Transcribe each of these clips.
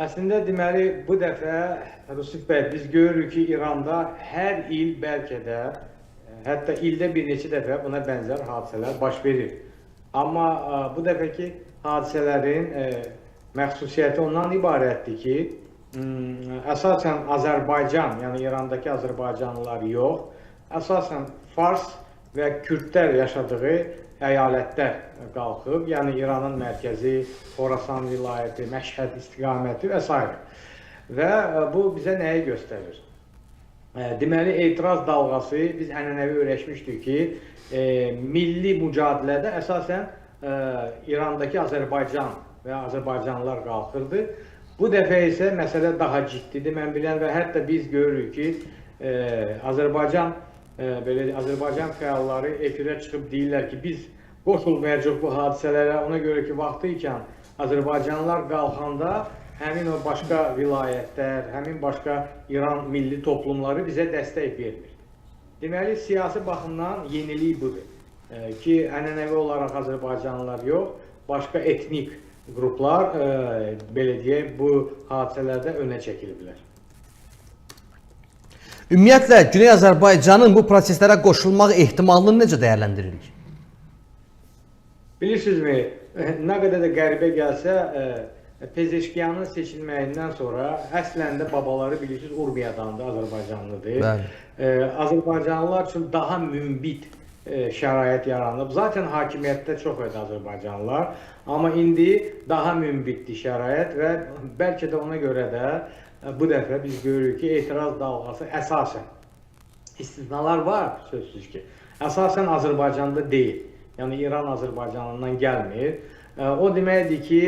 Əslində deməli bu dəfə Rüsif bəy biz görürük ki, İranda hər il bəlkə də hətta ildə bir neçə dəfə buna bənzər hadisələr baş verir. Amma bu dəfəki hadisələrin məxsusiyyəti ondan ibarətdir ki, əsasən Azərbaycan, yəni İrandakı Azərbaycanlılar yox, əsasən Fars və Kürdlər yaşadığı əyalətlər qalxıb, yəni İranın mərkəzi, Xorasan vilayəti, Məşhəd istiqaməti və s. Və bu bizə nəyi göstərir? Deməli, etiraz dalğası biz ənənəvi öyrəşmişdik ki, milli mücadilədə əsasən İrandakı Azərbaycan və Azərbaycanlılar qalxırdı. Bu dəfə isə məsələ daha ciddidir, mən bilən və hətta biz görürük ki, Azərbaycan fəalları efirə çıxıb deyirlər ki, biz qoşulmayacaq bu hadisələrə, ona görə ki, vaxtı ikən Azərbaycanlılar qalxanda həmin o başqa vilayətlər, həmin başqa İran milli toplumları bizə dəstək vermir. Deməli, siyasi baxımdan yenilik budur ki, ənənəvi olaraq Azərbaycanlılar yox, başqa etnik qruplar, belə deyək, bu hadisələrdə önə çəkiliblər. Ümumiyyətlə, Güney Azərbaycanın bu proseslərə qoşulmaq ehtimalını necə dəyərləndiririk? Bilirsinizmi, nə qədər də qəribə gəlsə, Pezeşkiyanın seçilməyindən sonra əslən də babaları bilirsiniz Urmiyadandır, Azərbaycanlıdır. Azərbaycanlılar üçün daha münbit şərait yaranıb. Zaten hakimiyyətdə çox idi Azərbaycanlılar, amma indi daha münbitdir şərait və bəlkə də ona görə də bu dəfə biz görürük ki, etiraz dalğası əsasən, istisnalar var sözsüz ki, əsasən Azərbaycanda deyil. Yəni İran Azərbaycanından gəlmir. O deməkdir ki,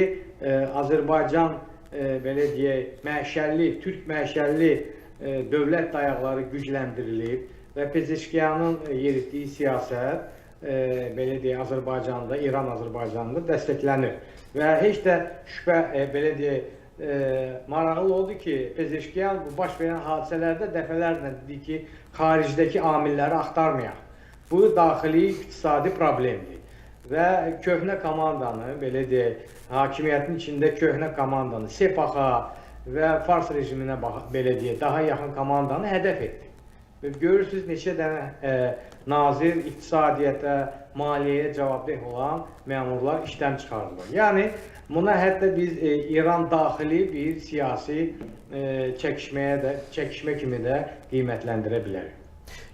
Azərbaycan belə deyək, məşəlli, türk məşəlli dövlət dayaqları gücləndirilib və Pezeşkiyanın yeritdiyi siyasət belə deyək, Azərbaycanda, İran Azərbaycanında dəstəklənir. Və heç də şübhə, belə deyək, maraqlı oldu ki, Pezeşkiyan bu baş verən hadisələrdə dəfələrlə dedi ki, xaricdəki amilləri axtarmayaq. Bu daxili iqtisadi problemdir və köhnə komandanı, belə deyək, hakimiyyətin içində köhnə komandanı, Sepaxa və Fars rejiminə belə deyək, daha yaxın komandanı hədəf etdi. Və görürsünüz, neçə dənə nazir, iqtisadiyyətə, maliyyəyə cavabdeh olan məmurlar işdən çıxardılar. Yəni, buna hətta biz İran daxili bir siyasi çəkişmə kimi də qiymətləndirə bilərik.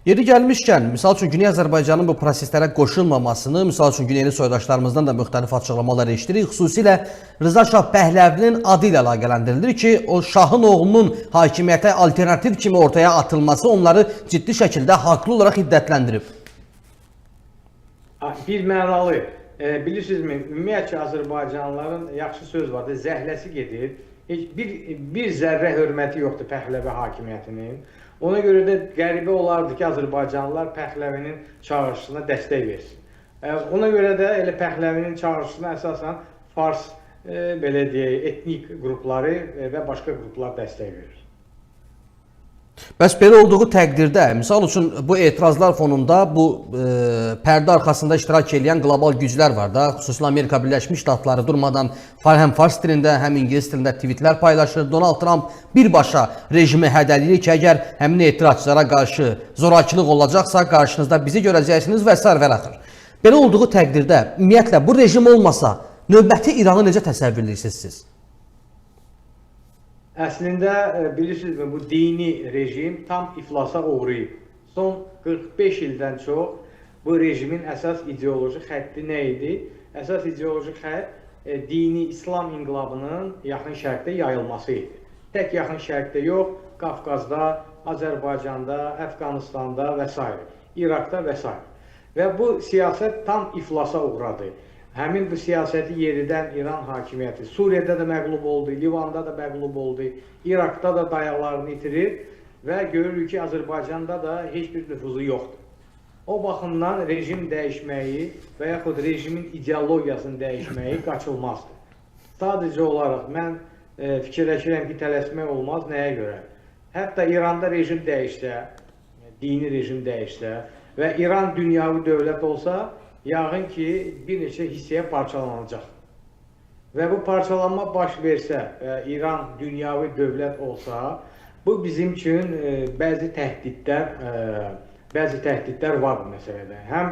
Yeri gəlmişkən, misal üçün Güney Azərbaycanın bu proseslərə qoşulmamasını, misal üçün Güneyli soydaşlarımızdan da müxtəlif açıqlamalar eşitirik. Xüsusilə Rıza Şah Pəhləvinin adı ilə əlaqələndirilir ki, o Şahın oğlunun hakimiyyətə alternativ kimi ortaya atılması onları ciddi şəkildə haqlı olaraq hiddətləndirib. Bir mənalı, bilirsinizmi, ümumiyyətcə Azərbaycanlıların yaxşı söz vardır, zəhləsi gedir. Bir zərrə hörməti yoxdur Pəhləvi hakimiyyətinin. Ona görə də qəribə olardı ki, Azərbaycanlılar Pəhləvinin çağırışına dəstək versin. Ona görə də elə Pəhləvinin çağırışına əsasən Fars, belə deyək, etnik qrupları və başqa qruplar dəstək verir. Bəs belə olduğu təqdirdə, misal üçün bu etirazlar fonunda bu pərdə arxasında iştirak edən qlobal güclər var da, xüsusilə Amerika Birləşmiş Ştatları durmadan həm fars dilində, həm ingilis dilində tweetlər paylaşır. Donald Trump birbaşa rejimi hədələyir ki, əgər həmin etirazçılara qarşı zorakılıq olacaqsa, qarşınızda bizi görəcəksiniz və s. və axır. Belə olduğu təqdirdə, ümumiyyətlə bu rejim olmasa, növbəti İranı necə təsəvvür edirsiniz siz? Əslində, bilirsinizmi, bu dini rejim tam iflasa uğrayıb. Son 45 ildən çox bu rejimin əsas ideoloji xətti nə idi? Əsas ideoloji xətt dini İslam inqilabının yaxın şərqdə yayılması idi. Tək yaxın şərqdə yox, Qafqazda, Azərbaycanda, Əfqanistanda və s. İraqda və s. Və bu siyasət tam iflasa uğradı. Həmin bu siyasəti yeridən İran hakimiyyəti Suriyada da məqlub oldu, Livanda da məqlub oldu, İraqda da dayaqlarını itirir və görürük ki, Azərbaycanda da heç bir nüfuzu yoxdur. O baxımdan rejim dəyişməyi və yaxud rejimin ideologiyasını dəyişməyi qaçılmazdır. Sadəcə olaraq mən fikirləşirəm ki, tələsmək olmaz, nəyə görə? Hətta İranda rejim dəyişsə, dini rejim dəyişsə və İran dünyavi dövlət olsa, yəqin ki, bir neçə hissəyə parçalanacaq. və bu parçalanma baş versə, İran dünyavi dövlət olsa, bu bizim üçün bəzi təhdidlər var bu məsələdə. Həm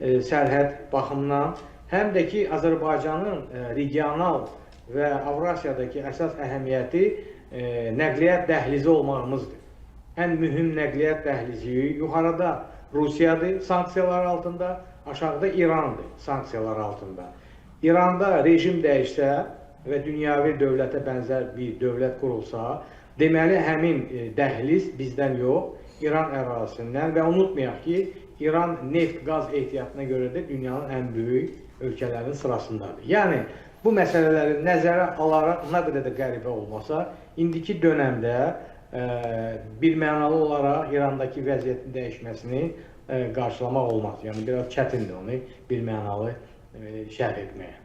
sərhəd baxımından, həm də ki, Azərbaycanın regional və Avrasiyadakı əsas əhəmiyyəti nəqliyyat dəhlizi olmağımızdır. Ən mühüm nəqliyyat dəhlizi yuxarıda Rusiyadır, sanksiyalar altında, aşağıda İrandır, sanksiyalar altında. İranda rejim dəyişsə və dünyavi dövlətə bənzər bir dövlət qurulsa, deməli həmin dəhliz bizdən yox, İran ərazisindən və unutmayaq ki, İran neft, qaz ehtiyatına görə də dünyanın ən böyük ölkələrin sırasındadır. Yəni, bu məsələləri nəzərə alaraq, nə qədər də qəribə olmasa, indiki dönəmdə birmənalı olaraq İrandakı vəziyyətin dəyişməsini qarşılamaq olmaz. Yəni, biraz çətindir onu birmənalı şərh etməyə.